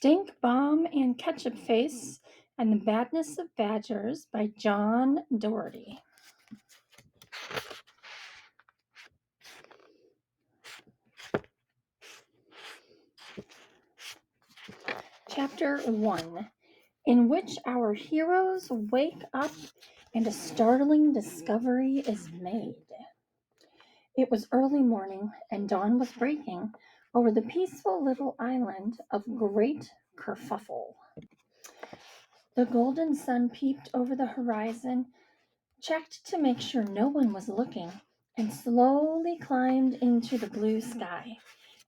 Stinkbomb and Ketchup-Face and the Badness of Badgers by John Doherty. Chapter 1, in which our heroes wake up and a startling discovery is made. It was early morning, and dawn was breaking over the peaceful little island of Great Kerfuffle. The golden sun peeped over the horizon, checked to make sure no one was looking, and slowly climbed into the blue sky.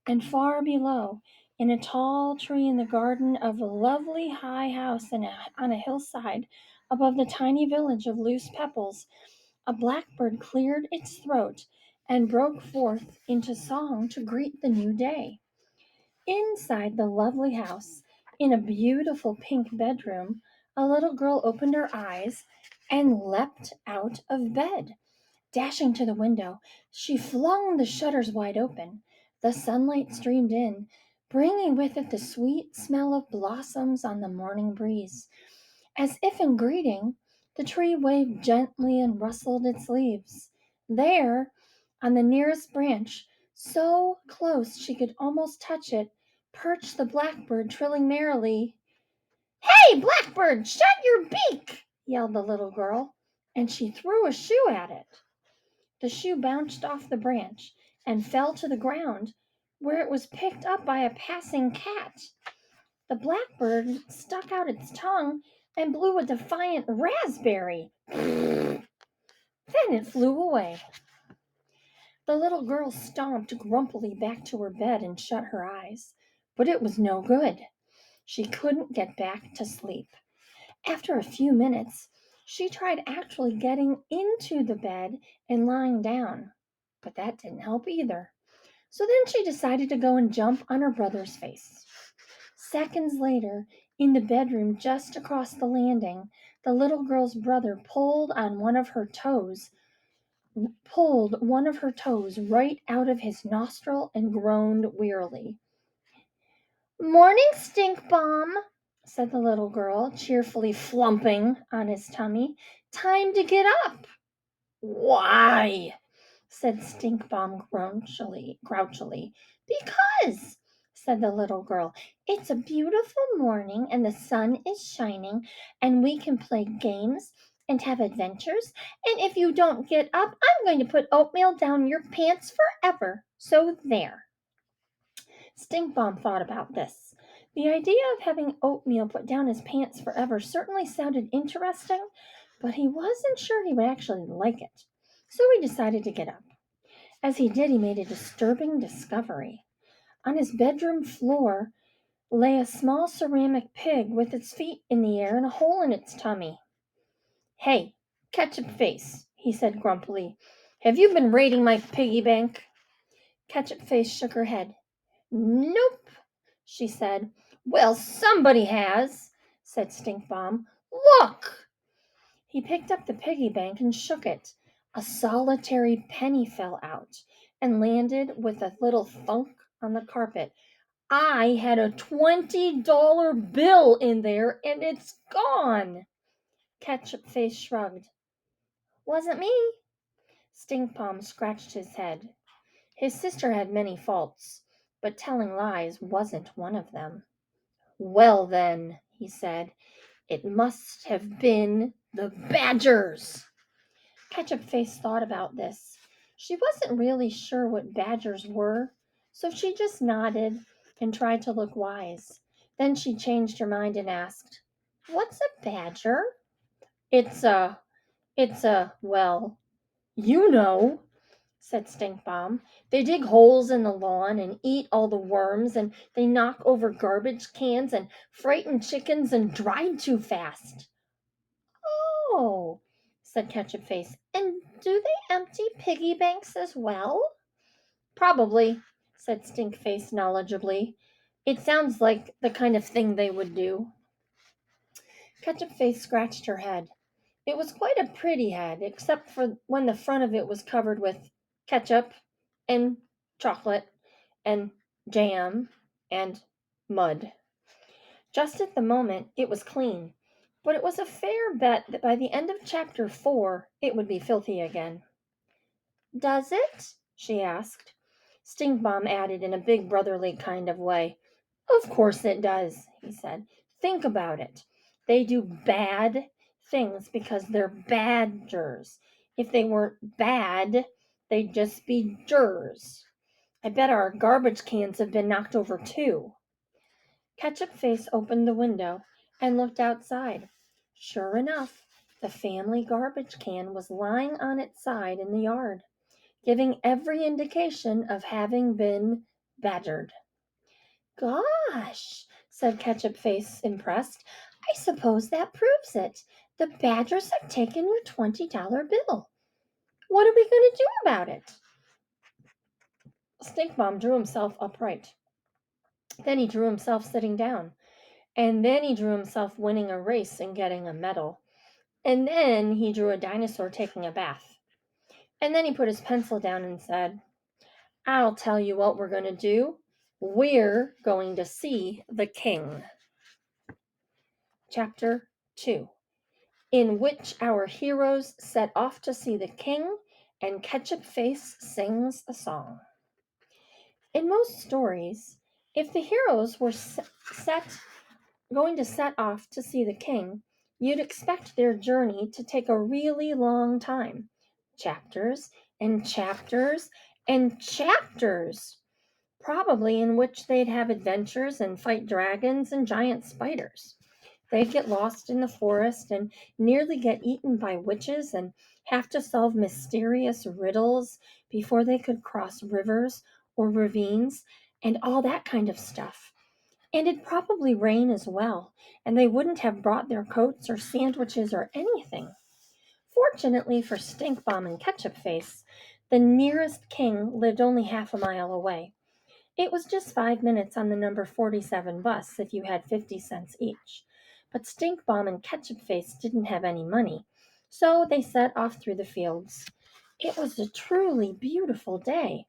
And far below, in a tall tree in the garden of a lovely high house on a hillside above the tiny village of Loose Pebbles, a blackbird cleared its throat and broke forth into song to greet the new day. Inside the lovely house, in a beautiful pink bedroom, a little girl opened her eyes and leapt out of bed. Dashing to the window, she flung the shutters wide open. The sunlight streamed in, bringing with it the sweet smell of blossoms on the morning breeze. As if in greeting, the tree waved gently and rustled its leaves. There, on the nearest branch, so close she could almost touch it, perched the blackbird, trilling merrily. "Hey, blackbird, shut your beak!" yelled the little girl, and she threw a shoe at it. The shoe bounced off the branch and fell to the ground, where it was picked up by a passing cat. The blackbird stuck out its tongue and blew a defiant raspberry. Then it flew away. The little girl stomped grumpily back to her bed and shut her eyes, but it was no good. She couldn't get back to sleep. After a few minutes, she tried actually getting into the bed and lying down, but that didn't help either. So then she decided to go and jump on her brother's face. Seconds later, in the bedroom just across the landing, the little girl's brother pulled one of her toes right out of his nostril and groaned wearily. "Morning, Stinkbomb," said the little girl, cheerfully flumping on his tummy. "Time to get up." "Why?" said Stinkbomb grouchily. "Because," said the little girl, "it's a beautiful morning and the sun is shining and we can play games and have adventures. And if you don't get up, I'm going to put oatmeal down your pants forever. So there." Stinkbomb thought about this. The idea of having oatmeal put down his pants forever certainly sounded interesting, but he wasn't sure he would actually like it. So he decided to get up. As he did, he made a disturbing discovery. On his bedroom floor lay a small ceramic pig with its feet in the air and a hole in its tummy. "Hey, Ketchup-Face," he said grumpily, "have you been raiding my piggy bank?" Ketchup-Face shook her head. "Nope," she said. "Well, somebody has," said Stinkbomb. "Look!" He picked up the piggy bank and shook it. A solitary penny fell out and landed with a little thunk on the carpet. "I had a $20 bill in there and it's gone." Ketchup-Face shrugged. "Wasn't me." Stinkbomb scratched his head. His sister had many faults, but telling lies wasn't one of them. "Well, then," he said, "it must have been the badgers." Ketchup-Face thought about this. She wasn't really sure what badgers were, so she just nodded and tried to look wise. Then she changed her mind and asked, "What's a badger?" It's well, you know," said Stinkbomb. "They dig holes in the lawn and eat all the worms, and they knock over garbage cans and frighten chickens and drive too fast." "Oh," said Ketchup-Face. "And do they empty piggy banks as well?" "Probably," said Stinkface knowledgeably. "It sounds like the kind of thing they would do." Ketchup-Face scratched her head. It was quite a pretty head, except for when the front of it was covered with ketchup and chocolate and jam and mud. Just at the moment, it was clean, but it was a fair bet that by the end of Chapter 4, it would be filthy again. "Does it?" she asked. Stinkbomb added in a big brotherly kind of way. "Of course it does," he said. "Think about it. They do bad things because they're badgers. If they weren't bad, they'd just be jers. I bet our garbage cans have been knocked over too." KetchupFace opened the window and looked outside. Sure enough, the family garbage can was lying on its side in the yard, giving every indication of having been badgered. "Gosh," said KetchupFace, impressed. "I suppose that proves it. The badgers have taken your $20 bill. What are we going to do about it?" Stinkbomb drew himself upright. Then he drew himself sitting down. And then he drew himself winning a race and getting a medal. And then he drew a dinosaur taking a bath. And then he put his pencil down and said, "I'll tell you what we're going to do. We're going to see the king." Chapter 2, in which our heroes set off to see the king and KetchupFace sings a song. In most stories, if the heroes were going to set off to see the king, you'd expect their journey to take a really long time. Chapters and chapters and chapters, probably, in which they'd have adventures and fight dragons and giant spiders. They'd get lost in the forest and nearly get eaten by witches and have to solve mysterious riddles before they could cross rivers or ravines and all that kind of stuff. And it'd probably rain as well, and they wouldn't have brought their coats or sandwiches or anything. Fortunately for Stinkbomb and KetchupFace, the nearest king lived only half a mile away. It was just 5 minutes on the number 47 bus if you had 50 cents each. But Stinkbomb and KetchupFace didn't have any money, so they set off through the fields. It was a truly beautiful day.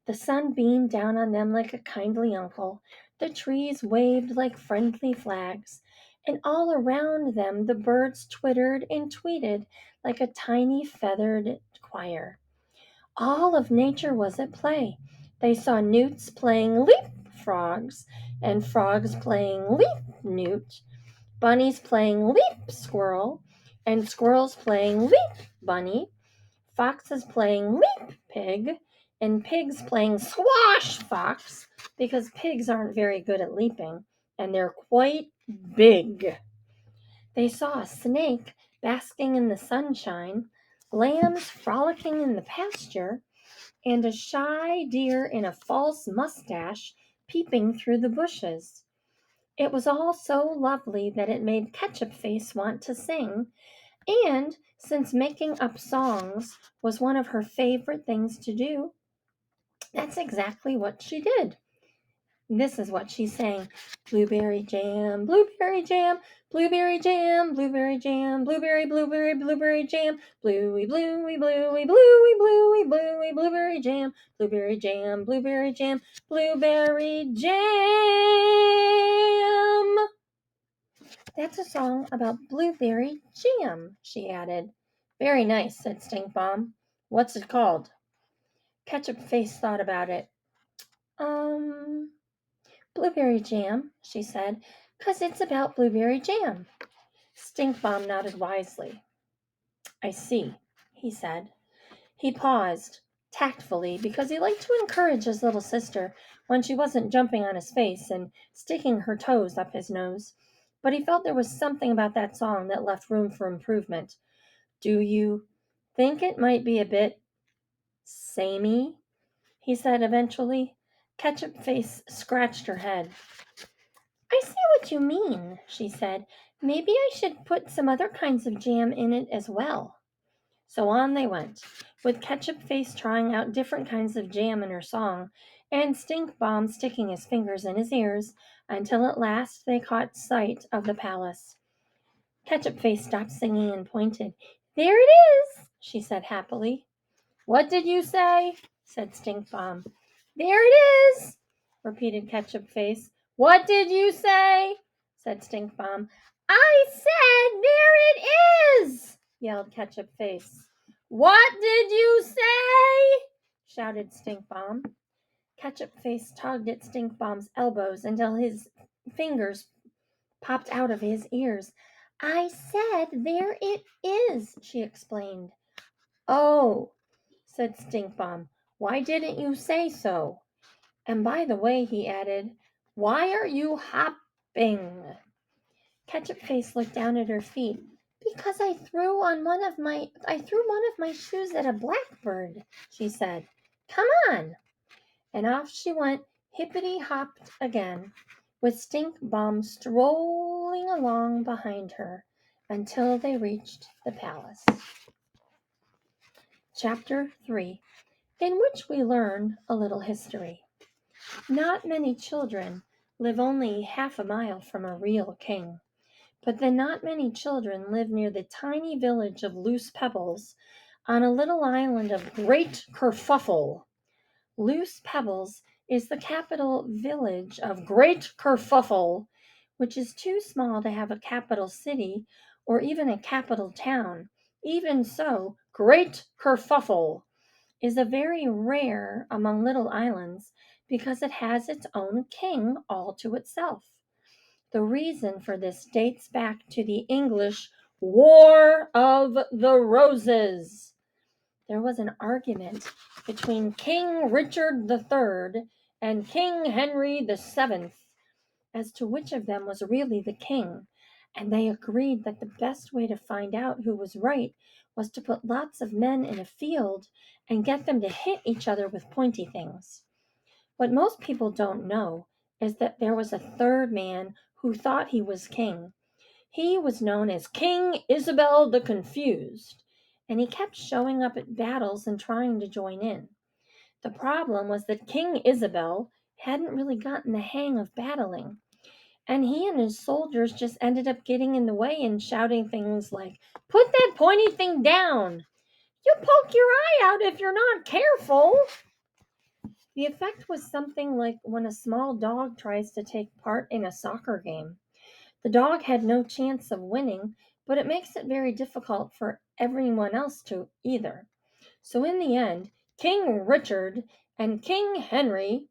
The sun beamed down on them like a kindly uncle, the trees waved like friendly flags, and all around them the birds twittered and tweeted like a tiny feathered choir. All of nature was at play. They saw newts playing leap frogs, and frogs playing leap newt, bunnies playing leap squirrel, and squirrels playing leap bunny, foxes playing leap pig, and pigs playing squash fox, because pigs aren't very good at leaping, and they're quite big. They saw a snake basking in the sunshine, lambs frolicking in the pasture, and a shy deer in a false mustache peeping through the bushes. It was all so lovely that it made KetchupFace want to sing, and since making up songs was one of her favorite things to do, that's exactly what she did. This is what she sang: "Blueberry jam, blueberry jam, blueberry jam, blueberry jam, blueberry, blueberry, blueberry jam, bluey, bluey, bluey, bluey, bluey, bluey, blueberry jam, blueberry jam, blueberry jam, blueberry jam." "That's a song about blueberry jam," she added. "Very nice," said Stinkbomb. "What's it called?" KetchupFace thought about it. "Blueberry jam," she said, "'cause it's about blueberry jam." Stinkbomb nodded wisely. "I see," he said. He paused, tactfully, because he liked to encourage his little sister when she wasn't jumping on his face and sticking her toes up his nose. But he felt there was something about that song that left room for improvement. "Do you think it might be a bit samey?" he said eventually. KetchupFace scratched her head. "I see what you mean," she said. "Maybe I should put some other kinds of jam in it as well." So on they went, with KetchupFace trying out different kinds of jam in her song, and Stinkbomb sticking his fingers in his ears, until at last they caught sight of the palace. KetchupFace stopped singing and pointed. "There it is," she said happily. "What did you say?" said Stinkbomb. "There it is," repeated KetchupFace. "What did you say?" said Stinkbomb. I said there it is, yelled Ketchup-Face. What did you say? Shouted Stinkbomb. Ketchup-Face tugged at Stinkbomb's elbows until his fingers popped out of his ears. I said there it is, she explained. Oh, said Stinkbomb. Why didn't you say so? And by the way, he added, why are you hopping? Ketchup-Face looked down at her feet. Because I threw one of my shoes at a blackbird, she said. Come on. And off she went, hippity-hopped again, with Stinkbomb strolling along behind her until they reached the palace. Chapter 3, in which we learn a little history. Not many children live only half a mile from a real king, but then not many children live near the tiny village of Loose Pebbles on a little island of Great Kerfuffle. Loose Pebbles is the capital village of Great Kerfuffle, which is too small to have a capital city or even a capital town. Even so, Great Kerfuffle is a very rare among little islands because it has its own king all to itself. The reason for this dates back to the English War of the Roses. There was an argument between King Richard III and King Henry VII as to which of them was really the king, and they agreed that the best way to find out who was right was to put lots of men in a field and get them to hit each other with pointy things. What most people don't know is that there was a third man who thought he was king. He was known as King Isabel the Confused, and he kept showing up at battles and trying to join in. The problem was that King Isabel hadn't really gotten the hang of battling, and he and his soldiers just ended up getting in the way and shouting things like, "Put that pointy thing down! You'll poke your eye out if you're not careful!" The effect was something like when a small dog tries to take part in a soccer game. The dog had no chance of winning, but it makes it very difficult for everyone else to either. So in the end, King Richard and King Henry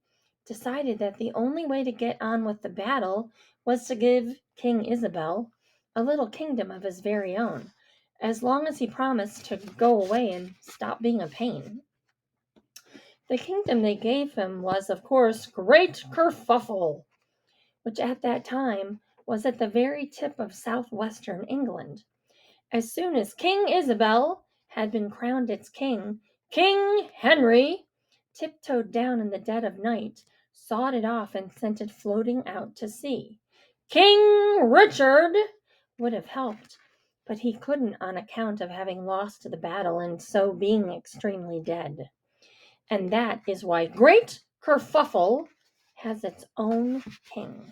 decided that the only way to get on with the battle was to give King Isabel a little kingdom of his very own, as long as he promised to go away and stop being a pain. The kingdom they gave him was, of course, Great Kerfuffle, which at that time was at the very tip of southwestern England. As soon as King Isabel had been crowned its king, King Henry tiptoed down in the dead of night, sawed it off, and sent it floating out to sea. King Richard would have helped, but he couldn't on account of having lost the battle and so being extremely dead. And that is why Great Kerfuffle has its own king.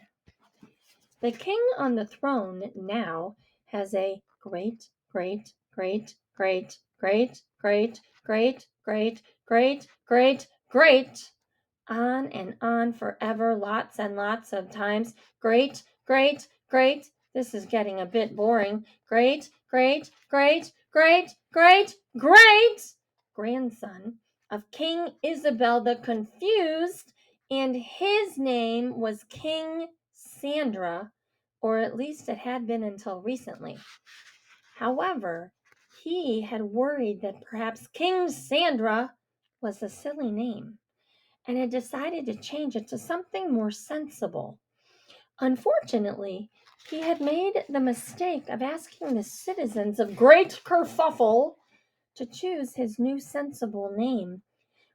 The king on the throne now has a great, great, great, great, great, great, great, great, great, great, great, on and on forever, lots and lots of times. Great, great, great. This is getting a bit boring. Great, great, great, great, great, great grandson of King Isabel the Confused, and his name was King Sandra, or at least it had been until recently. However, he had worried that perhaps King Sandra was a silly name and had decided to change it to something more sensible. Unfortunately, he had made the mistake of asking the citizens of Great Kerfuffle to choose his new sensible name,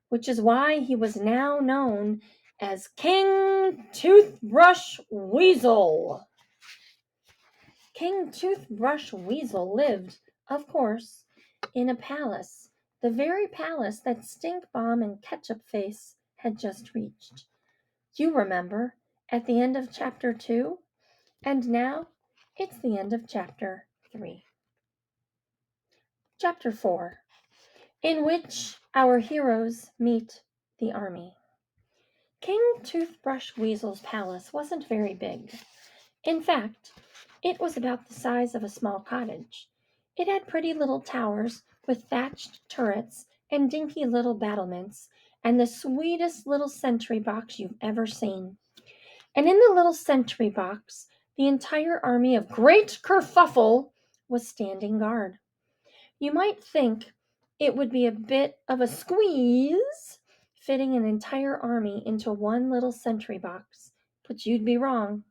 which is why he was now known as King Toothbrush Weasel. King Toothbrush Weasel lived, of course, in a palace, the very palace that Stinkbomb and Ketchup-Face had just reached. You remember, at the end of chapter 2, and now it's the end of chapter 3. Chapter 4, in which our heroes meet the army. King Toothbrush Weasel's palace wasn't very big. In fact, it was about the size of a small cottage. It had pretty little towers with thatched turrets and dinky little battlements, and the sweetest little sentry box you've ever seen. And in the little sentry box, the entire army of Great Kerfuffle was standing guard. You might think it would be a bit of a squeeze fitting an entire army into one little sentry box, but you'd be wrong.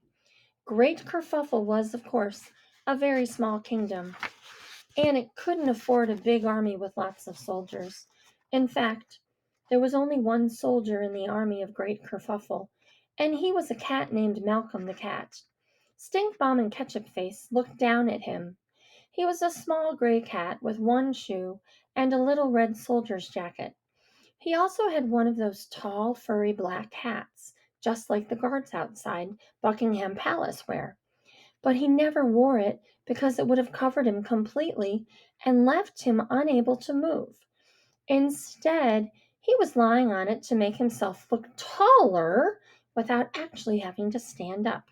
Great Kerfuffle was, of course, a very small kingdom, and it couldn't afford a big army with lots of soldiers. In fact, there was only one soldier in the army of Great Kerfuffle, and he was a cat named Malcolm the Cat. Stinkbomb and KetchupFace looked down at him. He was a small gray cat with one shoe and a little red soldier's jacket. He also had one of those tall, furry black hats, just like the guards outside Buckingham Palace wear. But he never wore it because it would have covered him completely and left him unable to move. Instead, he was lying on it to make himself look taller without actually having to stand up.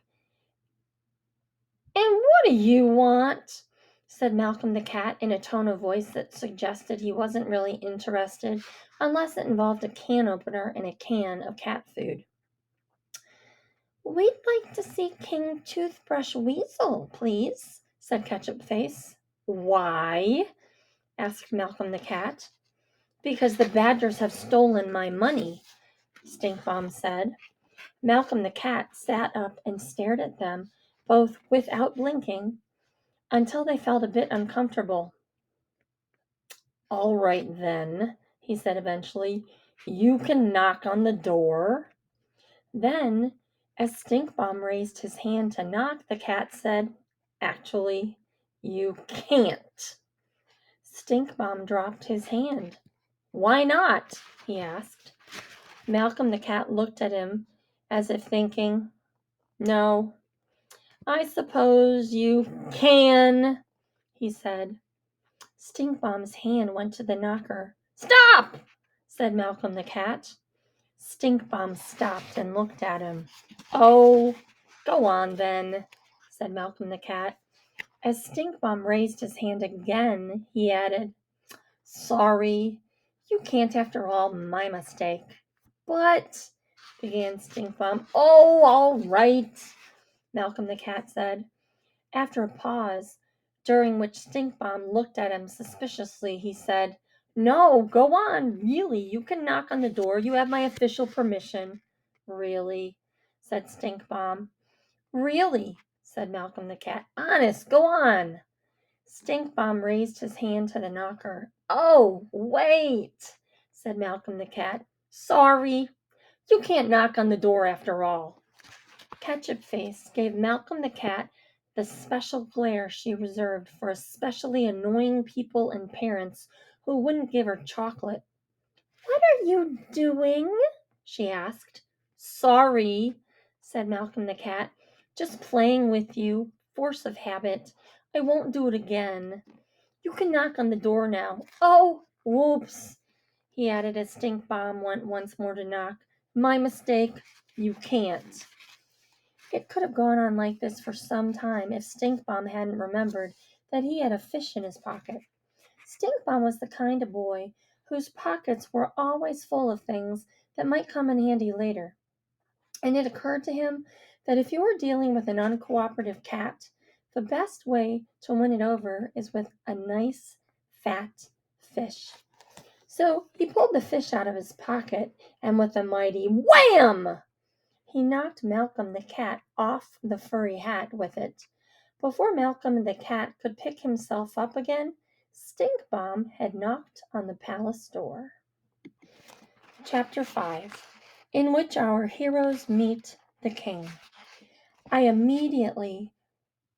"And what do you want?" said Malcolm the Cat in a tone of voice that suggested he wasn't really interested unless it involved a can opener and a can of cat food. "We'd like to see King Toothbrush Weasel, please," said KetchupFace. "Why?" asked Malcolm the Cat. "Because the badgers have stolen my money," Stinkbomb said. Malcolm the Cat sat up and stared at them, both without blinking, until they felt a bit uncomfortable. "All right, then," he said eventually. "You can knock on the door." Then, as Stinkbomb raised his hand to knock, the cat said, "Actually, you can't." Stinkbomb dropped his hand. "Why not?" he asked. Malcolm the Cat looked at him as if thinking, "No, I suppose you can," he said. Stinkbomb's hand went to the knocker. "Stop!" said Malcolm the Cat. Stinkbomb stopped and looked at him. "Oh, go on then," said Malcolm the Cat. As Stinkbomb raised his hand again, he added, "Sorry, you can't after all, my mistake." "But," began Stinkbomb. "Oh, all right," Malcolm the Cat said. After a pause, during which Stinkbomb looked at him suspiciously, he said, "No, go on. Really, you can knock on the door. You have my official permission." "Really?" said Stinkbomb. "Really," said Malcolm the Cat. "Honest, go on." Stinkbomb raised his hand to the knocker. "Oh, wait," said Malcolm the Cat. "Sorry, you can't knock on the door after all." KetchupFace gave Malcolm the Cat the special glare she reserved for especially annoying people and parents who wouldn't give her chocolate. "What are you doing?" she asked. "Sorry," said Malcolm the Cat. "Just playing with you. Force of habit. I won't do it again. You can knock on the door now. Oh, whoops," he added as Stinkbomb went once more to knock. "My mistake. You can't." It could have gone on like this for some time if Stinkbomb hadn't remembered that he had a fish in his pocket. Stinkbomb was the kind of boy whose pockets were always full of things that might come in handy later. And it occurred to him that if you were dealing with an uncooperative cat, the best way to win it over is with a nice, fat fish. So he pulled the fish out of his pocket, and with a mighty wham! He knocked Malcolm the Cat off the furry hat with it. Before Malcolm the Cat could pick himself up again, Stinkbomb had knocked on the palace door. Chapter 5, in which our heroes meet the king. Immediately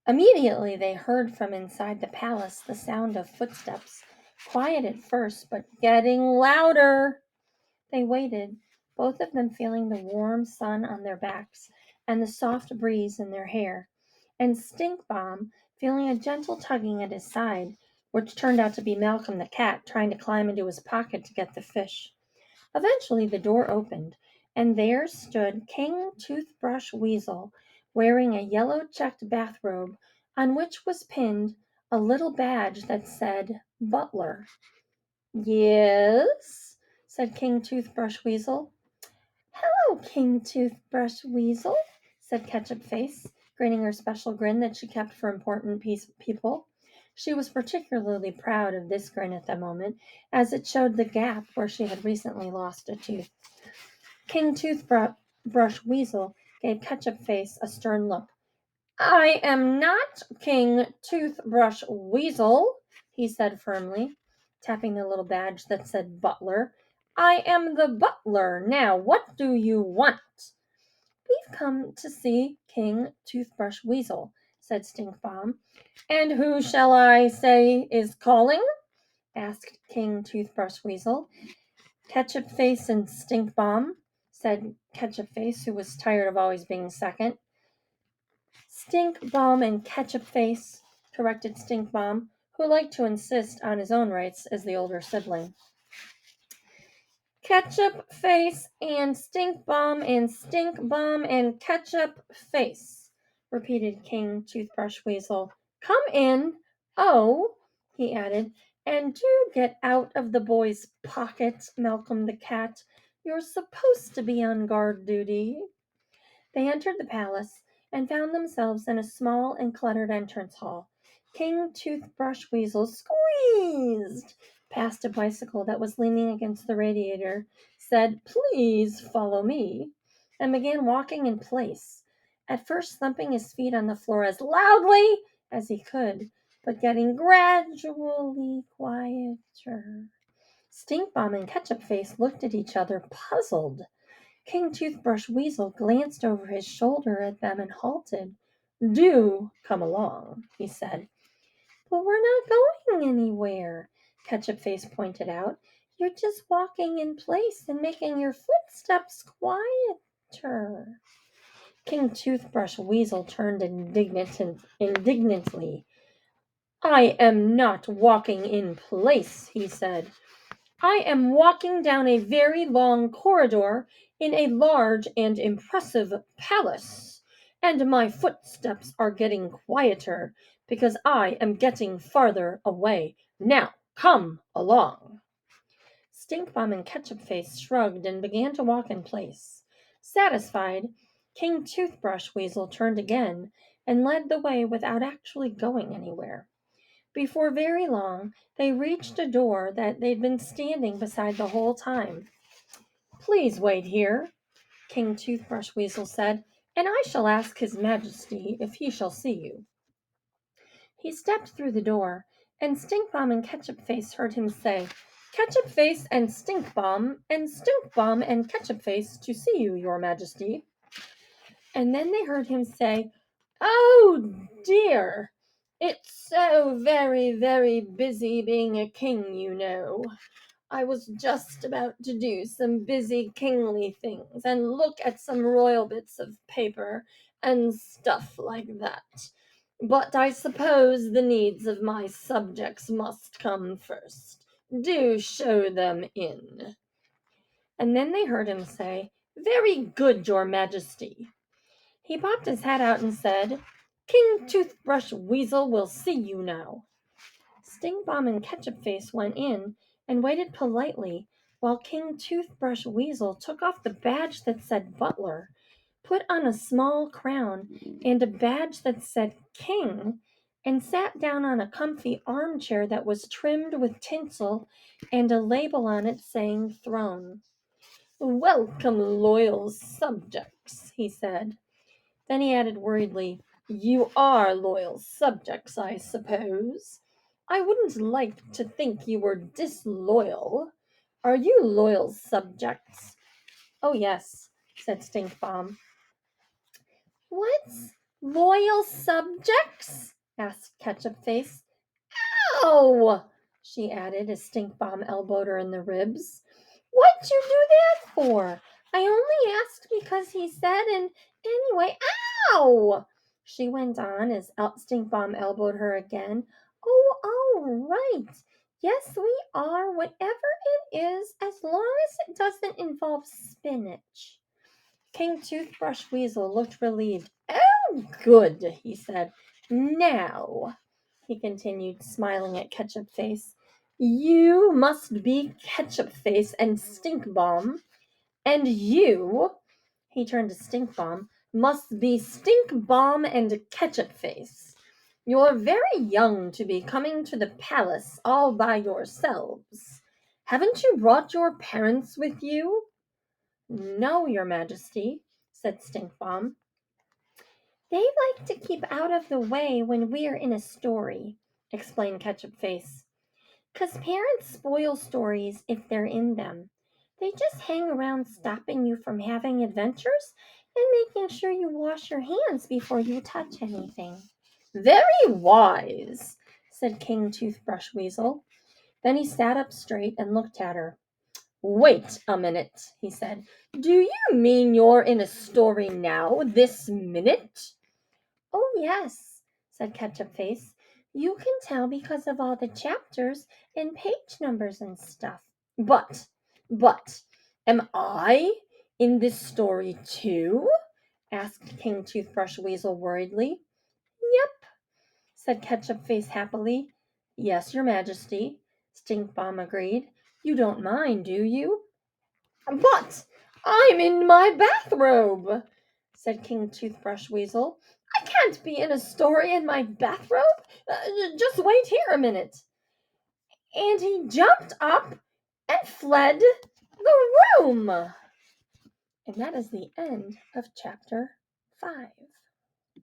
they heard from inside the palace the sound of footsteps, quiet at first, but getting louder. They waited, both of them feeling the warm sun on their backs and the soft breeze in their hair, and Stinkbomb feeling a gentle tugging at his side, which turned out to be Malcolm the Cat trying to climb into his pocket to get the fish. Eventually the door opened, and there stood King Toothbrush Weasel wearing a yellow checked bathrobe on which was pinned a little badge that said Butler. "Yes?" said King Toothbrush Weasel. "Hello, King Toothbrush Weasel," said KetchupFace, grinning her special grin that she kept for important people. She was particularly proud of this grin at the moment, as it showed the gap where she had recently lost a tooth. King Toothbrush Weasel gave KetchupFace a stern look. "I am not King Toothbrush Weasel," he said firmly, tapping the little badge that said Butler. "I am the butler. Now, what do you want?" "We've come to see King Toothbrush Weasel," said Stinkbomb. "And who shall I say is calling?" asked King Toothbrush Weasel. "KetchupFace and Stinkbomb," said KetchupFace, who was tired of always being second. "Stinkbomb and KetchupFace," corrected Stinkbomb, who liked to insist on his own rights as the older sibling. "KetchupFace and Stinkbomb and Stinkbomb and KetchupFace," repeated King Toothbrush Weasel. "Come in. Oh," he added, "and do get out of the boy's pocket, Malcolm the Cat. You're supposed to be on guard duty." They entered the palace and found themselves in a small and cluttered entrance hall. King Toothbrush Weasel squeezed past a bicycle that was leaning against the radiator, said, "Please follow me," and began walking in place, at first thumping his feet on the floor as loudly as he could, but getting gradually quieter. Stinkbomb and KetchupFace looked at each other, puzzled. King Toothbrush Weasel glanced over his shoulder at them and halted. "Do come along," he said. "But we're not going anywhere," KetchupFace pointed out. "You're just walking in place and making your footsteps quieter." King Toothbrush Weasel turned indignantly. "I am not walking in place," he said. "I am walking down a very long corridor in a large and impressive palace, and my footsteps are getting quieter because I am getting farther away. Now, come along." Stinkbomb and KetchupFace shrugged and began to walk in place. Satisfied, King Toothbrush Weasel turned again and led the way without actually going anywhere. Before very long, they reached a door that they'd been standing beside the whole time. "Please wait here," King Toothbrush Weasel said, "and I shall ask His Majesty if he shall see you." He stepped through the door, and Stinkbomb and KetchupFace heard him say, "KetchupFace and Stinkbomb and KetchupFace to see you, Your Majesty." And then they heard him say, "Oh dear! It's so very, very busy being a king, you know. I was just about to do some busy kingly things and look at some royal bits of paper and stuff like that. But I suppose the needs of my subjects must come first. Do show them in." And then they heard him say, "Very good, Your Majesty." He popped his head out and said, "King Toothbrush Weasel will see you now." Stinkbomb and KetchupFace went in and waited politely while King Toothbrush Weasel took off the badge that said Butler, put on a small crown and a badge that said King, and sat down on a comfy armchair that was trimmed with tinsel and a label on it saying Throne. "Welcome, loyal subjects," he said. Then he added worriedly, "You are loyal subjects, I suppose? I wouldn't like to think you were disloyal. Are you loyal subjects?" "Oh, yes," said Stinkbomb. "What's loyal subjects?" asked KetchupFace. "Ow!" she added as Stinkbomb elbowed her in the ribs. "What'd you do that for? I only asked because he said, and anyway, ow!" she went on as Stinkbomb elbowed her again. "Oh, all right. Yes, we are, whatever it is, as long as it doesn't involve spinach." King Toothbrush Weasel looked relieved. "Oh Good, he said. Now, he continued, smiling at Ketchup-Face, you must be Ketchup-Face and Stinkbomb, and you, he turned to Stinkbomb, must be Stinkbomb and Ketchup-Face. You're very young to be coming to the palace all by yourselves. Haven't you brought your parents with you? No, your majesty, said Stinkbomb. They like to keep out of the way when we're in a story, explained Ketchup-Face. 'Cause parents spoil stories if they're in them. They just hang around stopping you from having adventures and making sure you wash your hands before you touch anything. Very wise, said King Toothbrush Weasel. Then he sat up straight and looked at her. Wait a minute, he said. Do you mean you're in a story now, this minute? Oh, yes, said Ketchup-Face. You can tell because of all the chapters and page numbers and stuff. But, am I in this story too? Asked King Toothbrush Weasel worriedly. Yep, said Ketchup-Face happily. Yes, your majesty, Stinkbomb agreed. You don't mind, do you? But I'm in my bathrobe, said King Toothbrush Weasel. I can't be in a story in my bathrobe. Just wait here a minute. And he jumped up and fled the room. And that is the end of chapter 5.